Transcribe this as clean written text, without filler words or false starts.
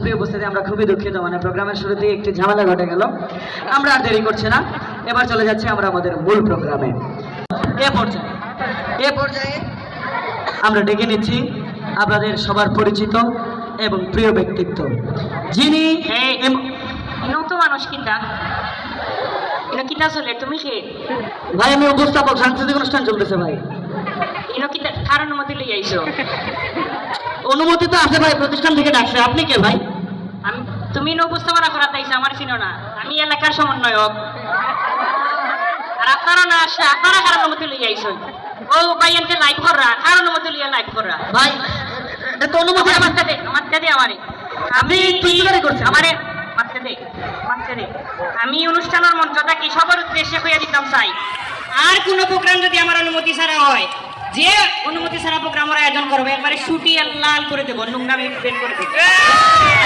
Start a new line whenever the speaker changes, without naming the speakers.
প্রিয় উপস্থিতি, আমরা খুবই দুঃখিত, মানে প্রোগ্রামের শুরুতেই একটি ঝামেলা ঘটে গেল। আমরা আর দেরি করছি না, এবার চলে যাচ্ছি আমরা আমাদের মূল প্রোগ্রামে। এ পর্যায়ে আমরা ডেকে নিচ্ছি আপনাদের সবার পরিচিত এবং প্রিয় ব্যক্তিত্ব, যিনি
তো মানুষ কিতা ইনো কিতা চলে তুমি কে
ভাই, আমি উপস্থাপক, সাংস্কৃতিক অনুষ্ঠান চলতেছে ভাই।
ইনো কিতা কার অনুমতি লই আইছো?
অনুমতি তো আছে ভাই, প্রতিষ্ঠান থেকে ডাকছে। আপনি কে ভাই?
আমি তুমি ইনো উপস্থাপনা করা তাইছো, আমার চিনো না। আমি এলাকার সমন্বয়ক। আর আপনারা না আসে, আপনারা কার অনুমতি লই আইছো? ও ভাই এনতে লাইভ কররা, কার অনুমতি লইয়া লাইভ কররা?
ভাই এটা তো অনুমতি
আমার মারতে দে আমারে।
আপনি কি করে করছেন?
আমারে মারতে দে। আমি অনুষ্ঠানের মঞ্চটা কি সবার উদ্দেশ্যে কইয়া দিতাম চাই, আর কোনো প্রোগ্রাম যদি আমার অনুমতি ছাড়া হয়, যে অনুমতি ছাড়া প্রোগ্রামের আয়োজন করবে একবারে ছুটি লাল করে দেবো, নোংরা বের করে দেবো।